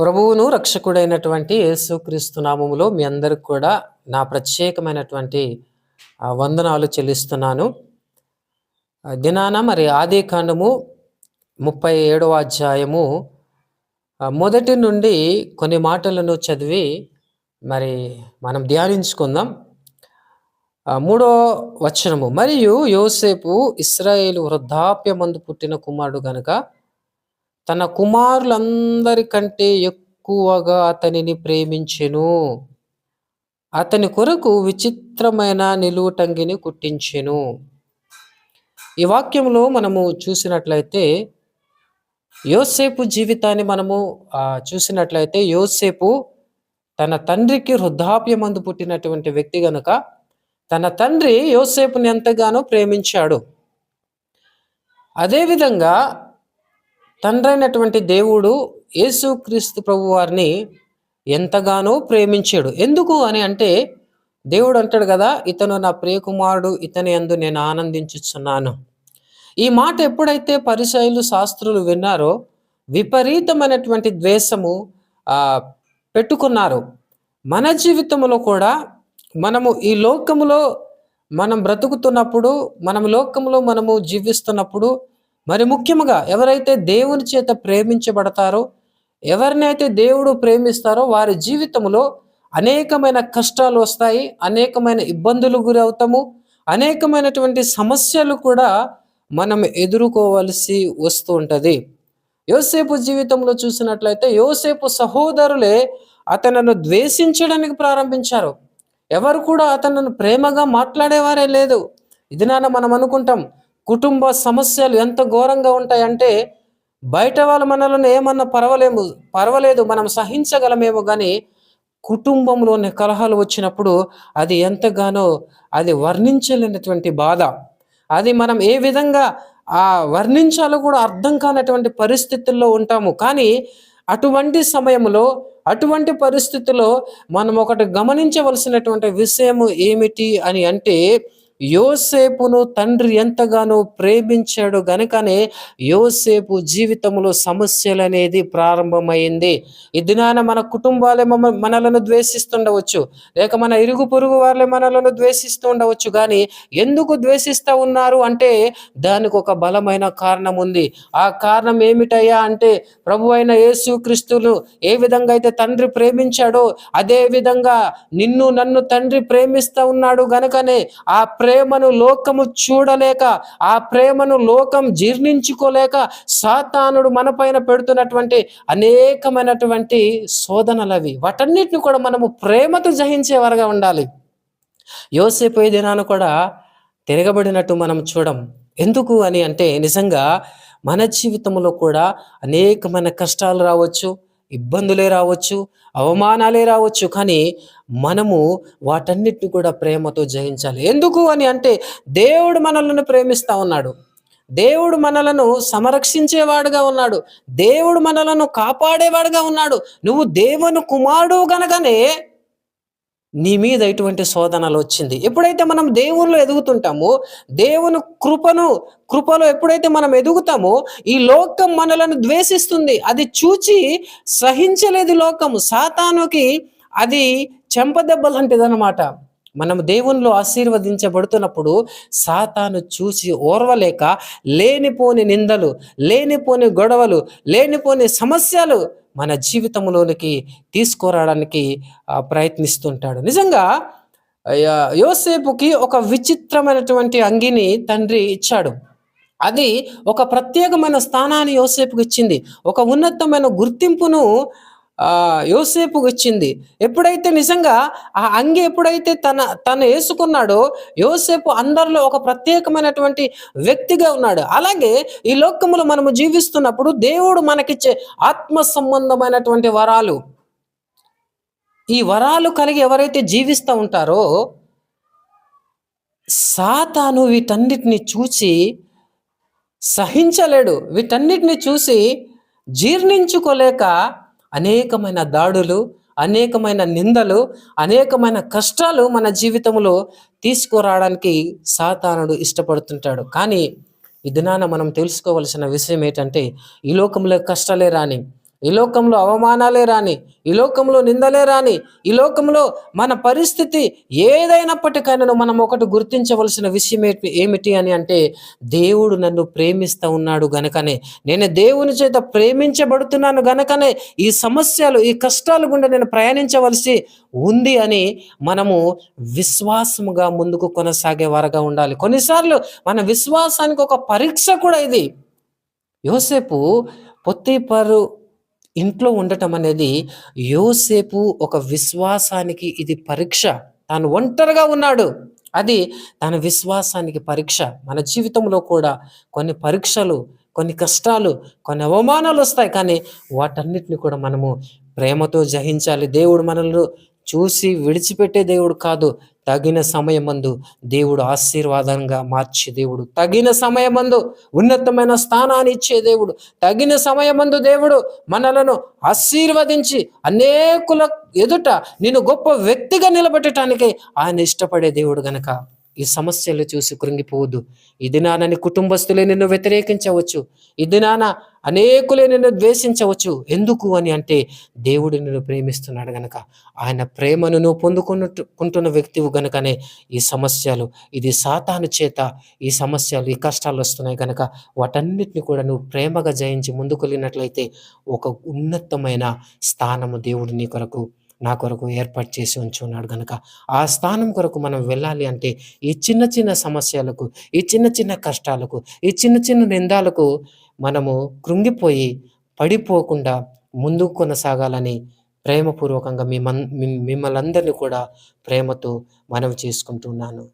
ప్రభువును రక్షకుడైనటువంటి యేసుక్రీస్తు నామములో మీ అందరికి కూడా నా ప్రత్యేకమైనటువంటి వందనాలు చెల్లిస్తున్నాను. దినాన మరి ఆది కాండము 37వ అధ్యాయము మొదటి నుండి కొన్ని మాటలను చదివి మరి మనం ధ్యానించుకుందాం. 3వ వచనము, మరియు యోసేపు ఇశ్రాయేలు వృద్ధాప్యమందు పుట్టిన కుమారుడు గనుక తన కుమారులందరికంటే ఎక్కువగా అతనిని ప్రేమించెను. అతని కొరకు విచిత్రమైన నిలువుటంగిని కుట్టించెను. ఈ వాక్యంలో మనము చూసినట్లయితే యోసేపు జీవితాన్ని మనము చూసినట్లయితే యోసేపు తన తండ్రికి వృద్ధాప్యమందు పుట్టినటువంటి వ్యక్తి గనుక తన తండ్రి యోసేపుని ఎంతగానో ప్రేమించాడు. అదేవిధంగా తండ్రైనటువంటి దేవుడు యేసుక్రీస్తు ప్రభు వారిని ఎంతగానో ప్రేమించాడు. ఎందుకు అని అంటే దేవుడు అంటాడు కదా, ఇతను నా ప్రియకుమారుడు, ఇతని యందు నేను ఆనందించుచున్నాను. ఈ మాట ఎప్పుడైతే పరిసయ్యులు శాస్త్రులు విన్నారో విపరీతమైనటువంటి ద్వేషము పెట్టుకున్నారు. మన జీవితంలో కూడా మనము ఈ లోకములో మనం బ్రతుకుతున్నప్పుడు, మనం లోకములో మనము జీవిస్తున్నప్పుడు, మరి ముఖ్యంగా ఎవరైతే దేవుని చేత ప్రేమించబడతారో, ఎవరినైతే దేవుడు ప్రేమిస్తారో వారి జీవితంలో అనేకమైన కష్టాలు వస్తాయి, అనేకమైన ఇబ్బందులు గురవుతాము, అనేకమైనటువంటి సమస్యలు కూడా మనం ఎదుర్కోవలసి వస్తూ ఉంటుంది. యోసేపు జీవితంలో చూసినట్లయితే యోసేపు సహోదరులే అతనను ద్వేషించడానికి ప్రారంభించారు. ఎవరు కూడా అతను ప్రేమగా మాట్లాడేవారే లేదు. ఇది మనం అనుకుంటాం కుటుంబ సమస్యలు ఎంత ఘోరంగా ఉంటాయంటే బయట వాళ్ళు మనలను ఏమన్నా పర్వాలేదు మనం సహించగలమేమో, కానీ కుటుంబంలోని కలహాలు వచ్చినప్పుడు అది ఎంతగానో అది వర్ణించలేనటువంటి బాధ. అది మనం ఏ విధంగా వర్ణించాలో కూడా అర్థం కానటువంటి పరిస్థితుల్లో ఉంటాము. కానీ అటువంటి సమయంలో, అటువంటి పరిస్థితుల్లో మనం ఒకటి గమనించవలసినటువంటి విషయం ఏమిటి అని అంటే, యోసేపును తండ్రి ఎంతగానో ప్రేమించాడు గనుకనే యోసేపు జీవితంలో సమస్యలు అనేది ప్రారంభమైంది. ఈ దినాన మన కుటుంబాలే మనలను ద్వేషిస్తుండవచ్చు, లేక మన ఇరుగు పొరుగు వాళ్ళే మనలను ద్వేషిస్తూ ఉండవచ్చు. కానీ ఎందుకు ద్వేషిస్తూ ఉన్నారు అంటే దానికి ఒక బలమైన కారణం ఉంది. ఆ కారణం ఏమిటయ్యా అంటే, ప్రభు అయిన యేసుక్రీస్తును ఏ విధంగా అయితే తండ్రి ప్రేమించాడో అదే విధంగా నిన్ను నన్ను తండ్రి ప్రేమిస్తూ ఉన్నాడు గనుకనే ఆ ప్రేమను లోకము చూడలేక, ఆ ప్రేమను లోకం జీర్ణించుకోలేక సాతానుడు మన పైన పెడుతున్నటువంటి అనేకమైనటువంటి శోధనలవి, వాటన్నిటిని కూడా మనము ప్రేమతో జయించేవారుగా ఉండాలి. యోసేపు ఈ దినాన కూడా తిరగబడినట్టు మనం చూడం. ఎందుకు అని అంటే నిజంగా మన జీవితంలో కూడా అనేకమైన కష్టాలు రావచ్చు, ఇబ్బందులే రావచ్చు, అవమానాలే రావచ్చు, కానీ మనము వాటన్నిటిని కూడా ప్రేమతో జయించాలి. ఎందుకు అని అంటే దేవుడు మనల్ని ప్రేమిస్తూ ఉన్నాడు, దేవుడు మనలను సంరక్షించేవాడుగా ఉన్నాడు, దేవుడు మనలను కాపాడేవాడుగా ఉన్నాడు. నువ్వు దేవుని కుమారుడు గనకనే నీ మీద ఇటువంటి శోధనలు వచ్చింది. ఎప్పుడైతే మనం దేవునిలో ఎదుగుతుంటామో, దేవుని కృపలో ఎప్పుడైతే మనం ఎదుగుతామో ఈ లోకం మనలను ద్వేషిస్తుంది. అది చూచి సహించలేదు లోకము. సాతానుకి అది చెంపదెబ్బ లాంటిదన్నమాట. మనం దేవునిలో ఆశీర్వదించబడుతున్నప్పుడు సాతాను చూసి ఓర్వలేక లేనిపోని నిందలు, లేనిపోని గొడవలు, లేనిపోని సమస్యలు మన జీవితంలోనికి తీసుకురావడానికి ప్రయత్నిస్తుంటాడు. నిజంగా యోసేపుకి ఒక విచిత్రమైనటువంటి అంగిని తండ్రి ఇచ్చాడు. అది ఒక ప్రత్యేకమైన స్థానాన్ని యోసేపుకి ఇచ్చింది, ఒక ఉన్నతమైన గుర్తింపును యోసేపుకి ఇచ్చింది. ఎప్పుడైతే నిజంగా ఆ అంగి ఎప్పుడైతే తను వేసుకున్నాడో యోసేపు అందరిలో ఒక ప్రత్యేకమైనటువంటి వ్యక్తిగా ఉన్నాడు. అలాగే ఈ లోకములో మనము జీవిస్తున్నప్పుడు దేవుడు మనకిచ్చే ఆత్మ సంబంధమైనటువంటి వరాలు, ఈ వరాలు కలిగి ఎవరైతే జీవిస్తూ ఉంటారో సాతాను వీటన్నిటిని చూసి సహించలేడు. వీటన్నిటిని చూసి జీర్ణించుకోలేక అనేకమైన దాడులు, అనేకమైన నిందలు, అనేకమైన కష్టాలు మన జీవితంలో తీసుకురావడానికి సాతానుడు ఇష్టపడుతుంటాడు. కానీ ఈ దినాన మనం తెలుసుకోవలసిన విషయం ఏంటంటే, ఈ లోకంలో కష్టాలే రాని, ఈ లోకంలో అవమానాలే రాని, ఈ లోకంలో నిందలే రాని, ఈ లోకంలో మన పరిస్థితి ఏదైనప్పటికైనా మనం ఒకటి గుర్తించవలసిన విషయం ఏమిటి అని అంటే, దేవుడు నన్ను ప్రేమిస్తూ ఉన్నాడు గనుకనే, నేను దేవుని చేత ప్రేమించబడుతున్నాను గనుకనే ఈ సమస్యలు, ఈ కష్టాలు గుండా నేను ప్రయాణించవలసి ఉంది అని మనము విశ్వాసముగా ముందుకు కొనసాగే వారుగా ఉండాలి. కొన్నిసార్లు మన విశ్వాసానికి ఒక పరీక్ష కూడా ఇది. యోసేపు పొతీఫరు ఇంట్లో ఉండటం అనేది యోసేపు ఒక విశ్వాసానికి ఇది పరీక్ష. తాను ఒంటరిగా ఉన్నాడు, అది తన విశ్వాసానికి పరీక్ష. మన జీవితంలో కూడా కొన్ని పరీక్షలు, కొన్ని కష్టాలు, కొన్ని అవమానాలు వస్తాయి. కానీ వాటన్నిటిని కూడా మనము ప్రేమతో జయించాలి. దేవుడు మనల్ని చూసి విడిచిపెట్టే దేవుడు కాదు. తగిన సమయమందు దేవుడు ఆశీర్వాదంగా మార్చే దేవుడు, తగిన సమయమందు ఉన్నతమైన స్థానాన్ని ఇచ్చే దేవుడు, తగిన సమయమందు దేవుడు మనలను ఆశీర్వదించి అనేకుల ఎదుట నేను గొప్ప వ్యక్తిగా నిలబెట్టడానికి ఆయన ఇష్టపడే దేవుడు గనక ఈ సమస్యలు చూసి కృంగిపోవద్దు. ఈ దినాన నీ కుటుంబస్తులే నిన్ను వ్యతిరేకించవచ్చు, ఈ దినాన అనేకులే నిన్ను ద్వేషించవచ్చు. ఎందుకు అని అంటే, దేవుడు నిన్ను ప్రేమిస్తున్నాడు గనక, ఆయన ప్రేమను నువ్వు పొందుకుంటున్న వ్యక్తివు గనుకనే ఈ సమస్యలు, ఇది సాతాను చేత ఈ సమస్యలు, ఈ కష్టాలు వస్తున్నాయి కనుక వాటన్నిటిని కూడా నువ్వు ప్రేమగా జయించి ముందుకు వెళ్ళినట్లయితే ఒక ఉన్నతమైన స్థానము దేవుడు నీ కొరకు, నా కొరకు ఏర్పాటు చేసి ఉంచున్నాడు గనక, ఆ స్థానం కొరకు మనం వెళ్ళాలి అంటే ఈ చిన్న చిన్న సమస్యలకు, ఈ చిన్న చిన్న కష్టాలకు, ఈ చిన్న చిన్న నిందాలకు మనము కృంగిపోయి పడిపోకుండా ముందుకు కొనసాగాలని ప్రేమపూర్వకంగా మిమ్మల్ని అందరినీ కూడా ప్రేమతో మనవి చేసుకుంటున్నాను.